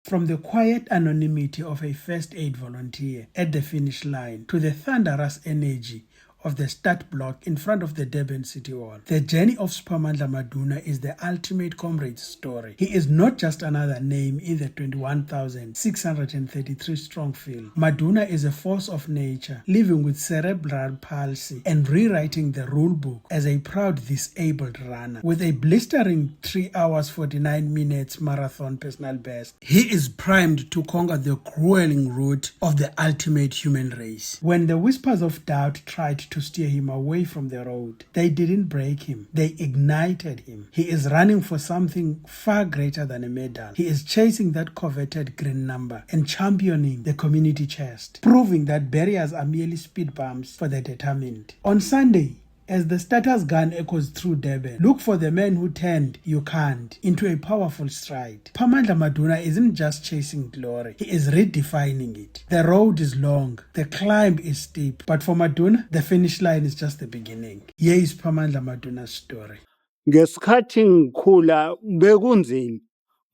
From the quiet anonymity of a first aid volunteer at the finish line to the thunderous energy of the start block in front of the Durban City Hall, the journey of Siphamandla Maduna is the ultimate comrade story. He is not just another name in the 21,633 strong field. Maduna is a force of nature, living with cerebral palsy and rewriting the rule book as a proud disabled runner. With a blistering 3 hours 49 minutes marathon personal best, he is primed to conquer the grueling route of the ultimate human race. When the whispers of doubt tried to steer him away from the road, they didn't break him, they ignited him. He is running for something far greater than a medal. He is chasing that coveted green number and championing the community chest, proving that barriers are merely speed bumps for the determined. On Sunday, as the starter's gun echoes through Durban, look for the man who turned "you can't" into a powerful stride. Siphamandla Maduna isn't just chasing glory, he is redefining it. The road is long, the climb is steep, but for Maduna, the finish line is just the beginning. Here is Siphamandla Maduna's story. Ngesikhathi ngikhula bekunzima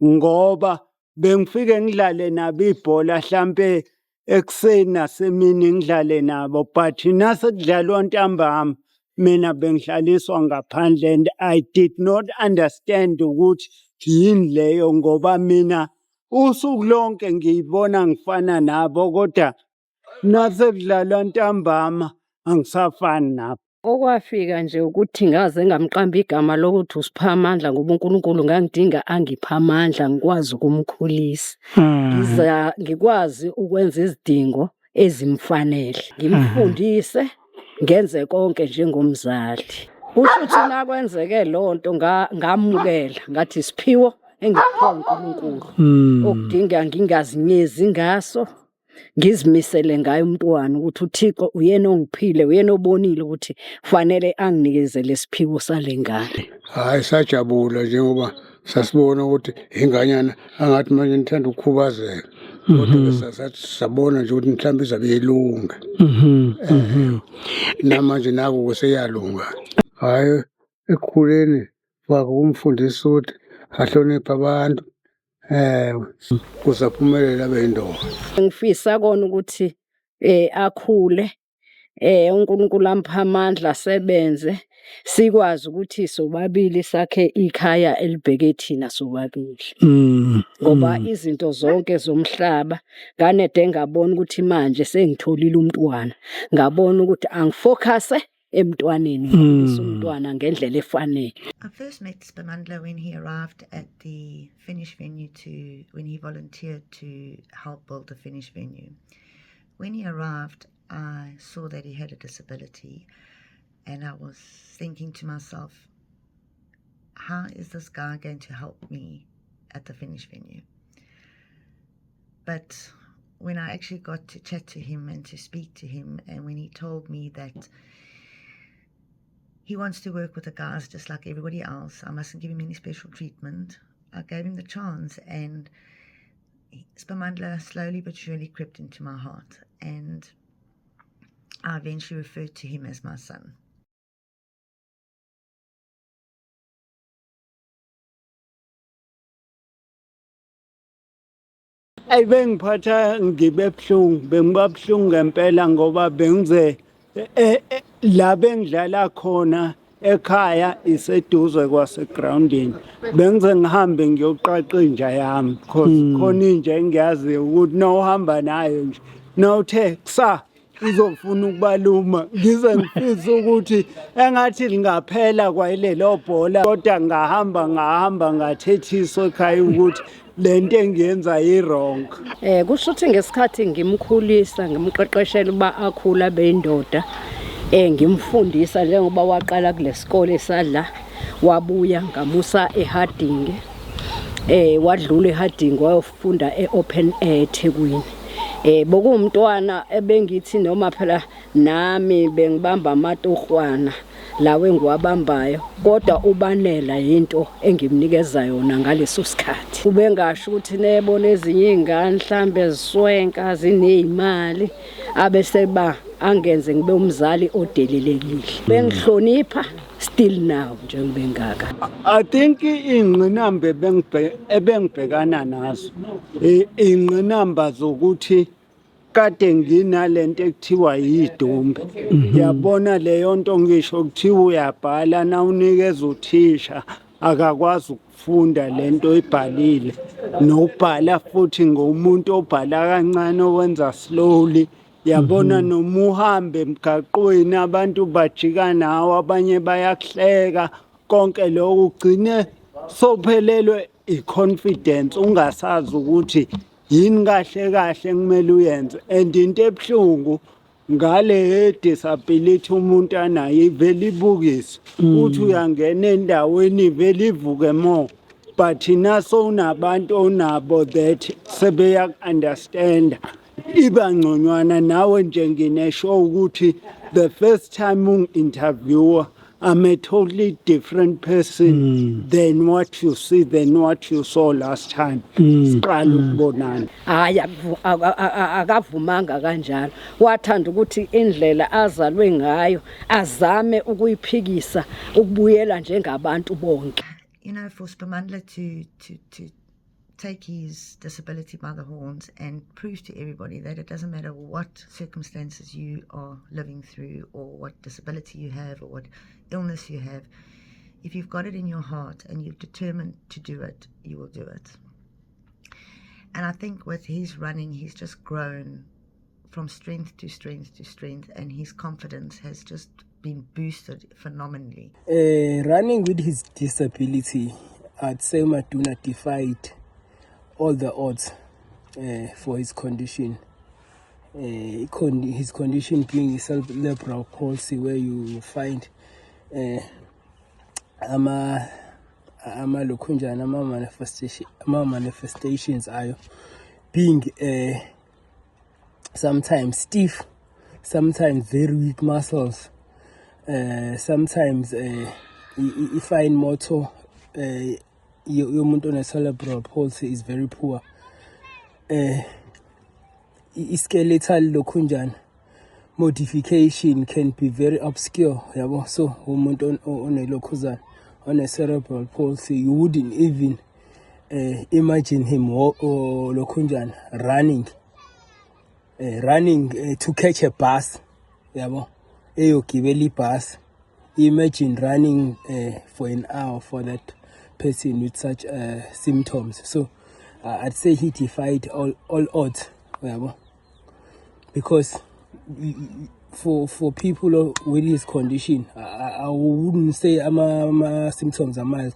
ngoba bengifike ngidlale nabo ibhola hlambe ekseni nasemini ngidlale nabo, but nasekudlalwa ntambama mina bengihlaliswa ngaphandle, and I did not understand ukuthi yini leyo ngoba mina usuku lonke ngiyibona ngifana nabo, kodwa nasekudlalwa ntambama angisafani nabo. Okwafika nje ukuthi ngaze ngamqamba igama lokuthi uSiphamandla ngoba uNkulunkulu ngangidinga angipha amandla ngikwazi ukumkhulisa. Ngikwazi ukwenza izidingo ezimfanele, ngimfundise ngenze konke njengomzali. Kusho ukuthi nakwenzeke lonto ngamukela ngathi isiphiwo engiphiwa uNkulunkulu okudinga ngingazinyezi ngaso, ngizimisele ngayo umntwana ukuthi uThixo uyena ongiphile, uyena obonile ukuthi fanele anginikeze lesiphiwo sale ngane. Hayi, sajabula njengoba sasibona ukuthi inganyana angathi manje nithanda ukukhubazeka, kodwa sabona nje ukuthi mhlawumbe izabe yelunga. Namanje naku kuseyalunga. Hayi, ekukhuleni kwakumfundisa ukuthi ahloniphe abantu, kuzaphumelela bendoda. Ngifisa kona ukuthi akhule, uNkulunkulu amphe amandla asebenze, sikwazi ukuthi sobabili sakhe ikhaya elibheke thina sobabili. Ngoba izinto zonke zomhlaba nganede ngabona ukuthi manje sengitholile umntwana, ngabona ukuthi angifocuse emntwaneni, umntwana ngendlela efanele. I first met Siphamandla when he arrived at the finish venue when he volunteered to help build the finish venue. When he arrived, I saw that he had a disability, and I was thinking to myself, how is this guy going to help me at the finish venue? But when I actually got to chat to him and to speak to him, and when he told me that he wants to work with the guys just like everybody else, I mustn't give him any special treatment, I gave him the chance, and Siphamandla slowly but surely crept into my heart, and I eventually referred to him as my son. Ayi, bengiphatha ngibebuhlungu, bengibabuhlungu ngempela ngoba bengize la bengidlala khona ekhaya iseduze kwasegroundini. Bengize ngihambe ngiyoqaqa inja yami, because khona inja engiyaziyo ukuthi nawuhamba nayo nje nawuthe kusa izofuna ukubaluma, ngize ngifisa ukuthi engathi lingaphela kwayilelo bhola, kodwa ngahamba ngathethiswa ekhaya ukuthi lento engiyenza yi-wrong. Kusho ukuthi ngesikhathi ngimkhulisa ngimqeqeshela uba akhula beyindoda, ngimfundisa njengoba waqala kulesikole sadla, wabuya ngamusa eHardinge, wadlula eHardinge wayofunda eOpen Air eThekwini. Bokumntwana ebengithi noma phela nami bengibamba amatohwana lawe engiwabambayo, kodwa ubanela into engimnikeza yona ngaleso sikhathi. Kube ngasho ukuthi nebona ezinye izingane mhlambe ziswenka zinezimali, abese angenze ngibe umzali odelelekile. Bengihlonipha still now njengoba engaka. I think ingqinamba ebengibhekana nazo ingqinamba zokuthi kade nginalento ekuthiwa yidumbe. Yabona leyo nto ngisho kuthiwa uyabhala na unikeza uthisha akakwazi ukufunda lento ibhalile nokubhala futhi ngomuntu obhala kancane owenza slowly. Yabona noma uhambe emgaqweni abantu bajika nawe abanye bayakuhleka konke lokho ugcine sophelelwe iconfidence ungasazi ukuthi yini kahle kahle kumele uyenze. And into ebuhlungu ngale disability umuntu anayo ivele ibukise uthi uyangena endaweni ivele ivuke more, but naso unabantu onabo that sebeya understand iba ngconywana nawe nje nginesho ukuthi the first time unginterviewer I'm a totally different person than what you see, than what you saw last time. Siqala ukubonana. Hayi akavumanga kanjalo. Wathanda ukuthi indlela azalwe ngayo azame ukuyiphikisa ukubuyela njengabantu bonke. You know, for Spamandla to take his disability by the horns and prove to everybody that it doesn't matter what circumstances you are living through or what disability you have or what illness you have, if you've got it in your heart and you're determined to do it, you will do it. And I think with his running, he's just grown from strength to strength to strength, and his confidence has just been boosted phenomenally. Running with his disability, I'd say Maduna defied all the odds for his condition. His condition being cerebral palsy, where you find manifestations are being sometimes stiff, sometimes very weak muscles, sometimes fine motor. Your muntu on a cerebral palsy is very poor. Skeletal lokunjan modification can be very obscure. So umuntu on a lokuzan on a cerebral palsy, you wouldn't even imagine him or lokunjan running to catch a bus. Eyogibeli bus. Imagine running for an hour for that person with such symptoms. So I'd say he defied all odds, because for people with his condition, I wouldn't say ama symptoms are mild,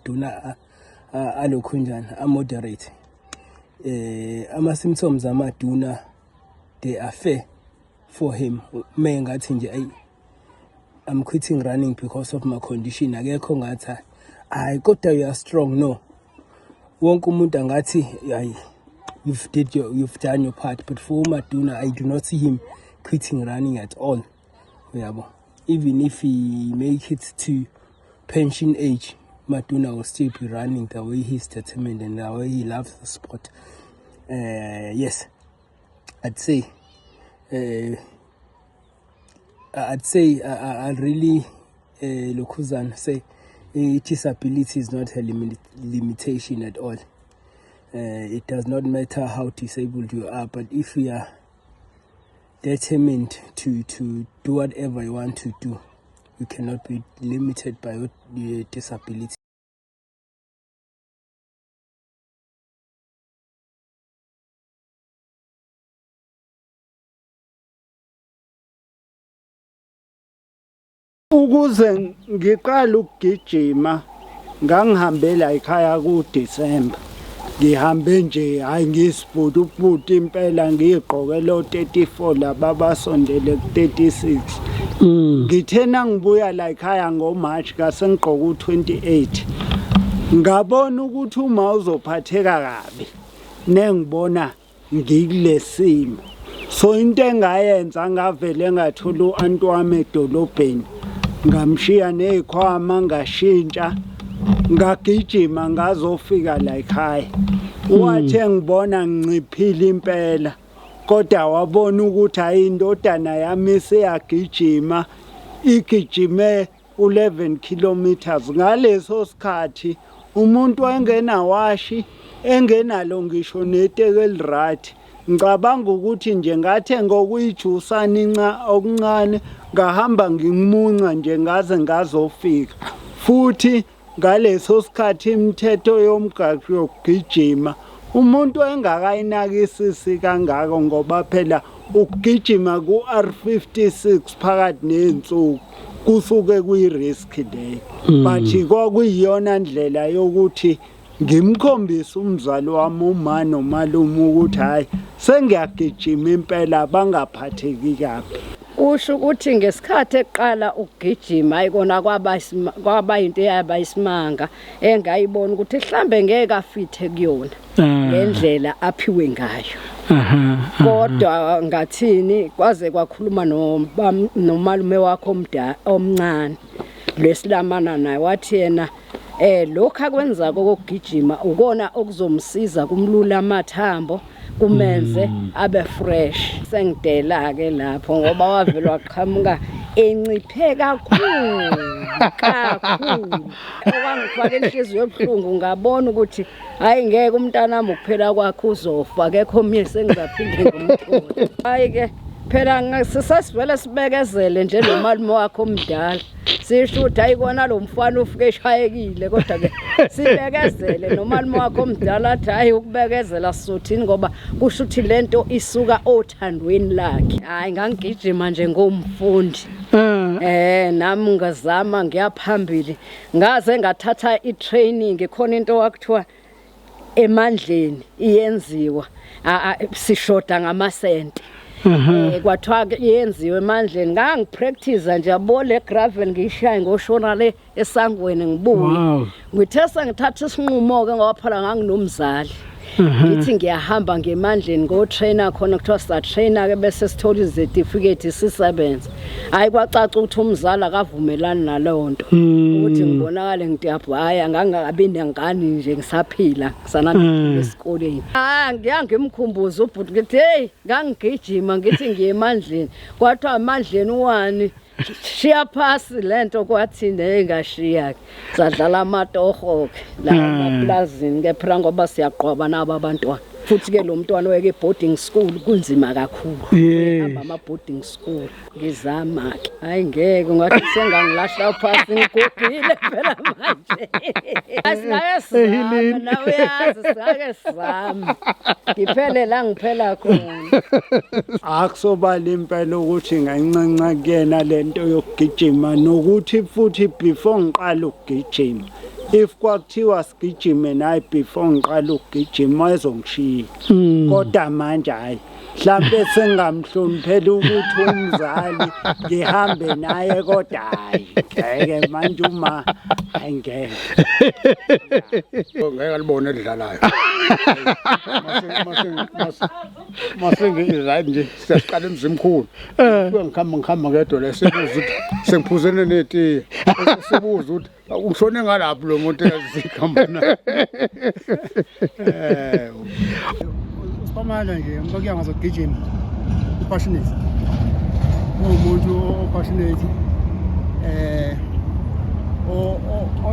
are moderate. Ama symptoms are maduna, they are fair for him. I'm quitting running because of my condition. I got that you are strong. No. You've done your part. But for Maduna, I do not see him quitting running at all. Even if he make it to pension age, Maduna will still be running the way he's determined and the way he loves the sport. Yes, I'd say I really Lokuzan say disability is not a limitation at all. It does not matter how disabled you are, but if you are determined to do whatever you want to do, you cannot be limited by your disability. Ukuze ngiqala ukugijima ngangihambela ekhaya kuDisemba. Ngihambe nje hayi ngisibhudu impela ngigqoke lo 34 laba basondele ku 36. Ngithena ngibuya la ekhaya ngoMarch kase ngigqoka u28. Ngabona ukuthi uma uzophatheka kabi nengibona ngikulesimo. So into engayenza ngavele ngathola uantu wami edolobheni. Ngamshiya nezikhwama ngashintsha ngagijima ngazofika la ekhaya. Wathi ngibona nginciphile impela kodwa wabona ukuthi hayi indodana yami seyagijima igijime 11 kilometers. Ngaleso sikhathi umuntu engenawashi engenalo ngisho neteke elirathi. Ngicabanga ukuthi nje ngathenga okuyijusana okuncane ngahamba ngimunca nje ngaze ngazofika. Futhi ngaleso sikhathi imithetho yomgaqo yokugijima umuntu engakayinakisisi kangako ngoba phela ukugijima ku-R56 phakathi nensuku kusuke kuyi-risk leyo. But kwakuyiyona ndlela yokuthi ngimkhombisa umzali wami uma nomalume ukuthi hayi sengiyagijima impela bangaphatheki kabi. Kusho ukuthi ngesikhathi eqala ukugijima ayikona kwaba into eyaba isimanga engayibona ukuthi mhlambe ngeke afithe kuyona ngendlela aphiwe ngayo. Kodwa ngathini kwaze kwakhuluma nomalume wakho omncane lesilamana naye wathi yena lokho akwenza kokugijima ukona okuzomsiza kumlula amathambo kumenze abe fresh. Sengidela ke lapho ngoba wavela waqhamuka enciphe kakhulu. Okwangifaka inhliziyo ebuhlungu ngabona ukuthi hayi ngeke umntanami ukuphela kwakhe uzofa akekho omnye sengizaphinde ngomthole. Hayi ke phela sisasivele sibekezele nje nomalume wakho omdala. Sisho ukuthi ayikona lo mfana ufike eshayekile kodwa ke sibekezele nomalume wakho omdala athi hayi ukubekezela sizothini ngoba kusho ukuthi lento isuka othandweni lakhe. Hayi ngangigijima nje ngomfundi. Nami ngazama ngiyaphambili ngaze ngathatha itraining khona into wakuthiwa emandleni iyenziwa sishoda ngamasente. Kwathiwa yenziwe emandleni ngangipractice nje yabo le gravel ngishaya ngoshona le esangweni ngibuye ngithe sengithatha isinqumo ke ngoba phela nganginomzali ngithi ngiyahamba ngemandleni ngo trainer khona kuthiwa sa trainer ke bese sithola izertificate sisebenza. Hayi kwacaca ukuthi umzali akavumelani nalonto ukuthi ngibonakale ngiyabhaya ngangakabi nengane nje ngisaphila sanana esikoleni. Ngiyangimkhumbuza ubhuti ngithi hey ngangigijima ngithi ngiye emandleni kwathiwa amandleni uwani shiya phasi lento kwathi nengashiya ke sadlala amatoho ke la emapulazini ke phela ngoba siyaqhwaba nabo abantwana. Futhi ke lo mntwana weke boarding school kunzima kakhulu. Hamba ama boarding school ngizama ke. Hayi ngeke ngathi sengangilahla phasi ngigugile phela manje. Asinaye sizama nawe yazi sake sizama. Ngiphele la ngiphela khona. Akusobala impela ukuthi ngancanca kuyena lento yokugijima nokuthi futhi before ngiqala ukugijima if kwakuthiwa sigijime naye before ngiqala ukugijima ezongishiya. Kodwa manje hayi mhlambe sengamhloniphela ukuthi umzali ngihambe naye kodwa hayi ngeke manje uma ngeke ngeke libone edlalayo mase ngizayini nje siyaqala emzimkhulu ngikhamba ngedwa lesebuza ukuthi sengiphuzene netiye sebuza ukuthi ungishone ngalapho lo muntu ezikhamba naye. Usipamana nje ngokuya ngazogijima passionate umuntu passionate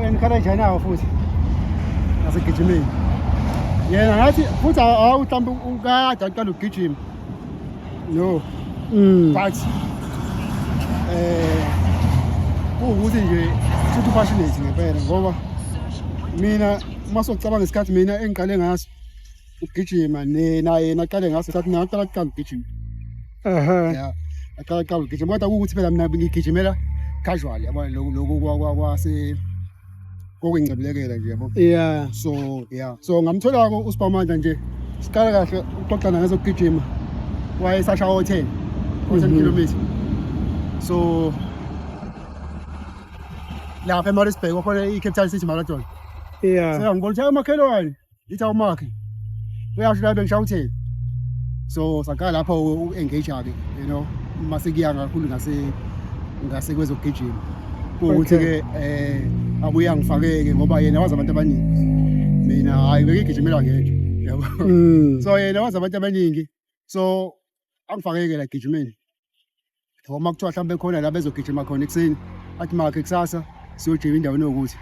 encourage nawo futhi ngasegijimeni yena ngathi futhi awuhlambe ukade aqala ukugijima no but ukuthi nje futhi passionate ngempela ngoba mina masocabanga isikhathi mina engiqale ngaso ukugijima naye naqale ngaso isikhathi naqala ukugijima ya aqala ukugijima kodwa ukuthi phela mina ngigijimela casual yabo lokho kwase kokungcebelekela nje yabo so ngamthola ko uSipamandla nje siqala kahle uxoxana ngezokugijima wayesasha 10 kilometers so lapha eMaritzburg wakhona iCapital City Marathon ngibona ukuthi amakhelwane ithi awumakhe uyashila bengishawu so sakala lapha u-engage ke you know mase kuya kakhulu ngase kwezokugijima ukuthi ke abuya ngifakeke ngoba yena wazi abantu abaningi mina hayi bekigijimela ngedwa yabo so yena wazi abantu abaningi so angifakeke la gijimeni Uma kuthiwa mhlawumbe khona la bezogijima khona ekuseni athi makhe kusasa siyojima endaweni yokuthi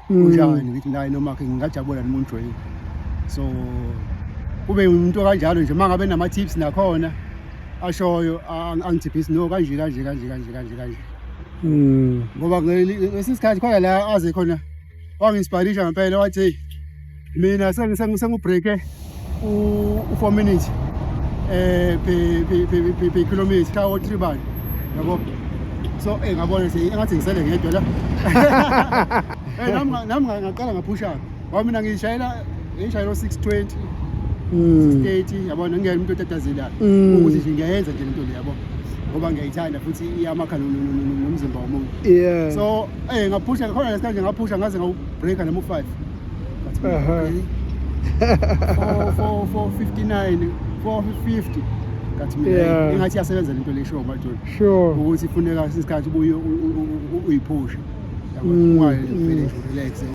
kunjani ngithi naye noma ngingajabula noma ungijoyine. So kube umuntu kanjalo nje mangabe nama tips nakhona ashoyo angithiphisi no kanje ngoba ngesisikhathi khona la aze khona wanginspirisha ngempela wathi hey mina sengibreake u4 minutes pe kilometer or 3 bani yabo. So ngabona nje engathi ngisele ngedwa la nami ngaqala ngaphusha ngoba mina ngishayela 620 630 yabona ngeke umuntu otatazelayo ukuthi nje ngiyayenza nje lento le yabo ngoba ngiyayithanda futhi iyamakha nomzimba womuntu. So ngaphusha khona lesikhathi ngaphusha ngaze ngawubreaka noma u5 ngathi 459 450 ngathi mina engathi yasebenza lento le show manje ukuthi ifuneka isikhathi ubuye uyiphushe yabo ungayi relax.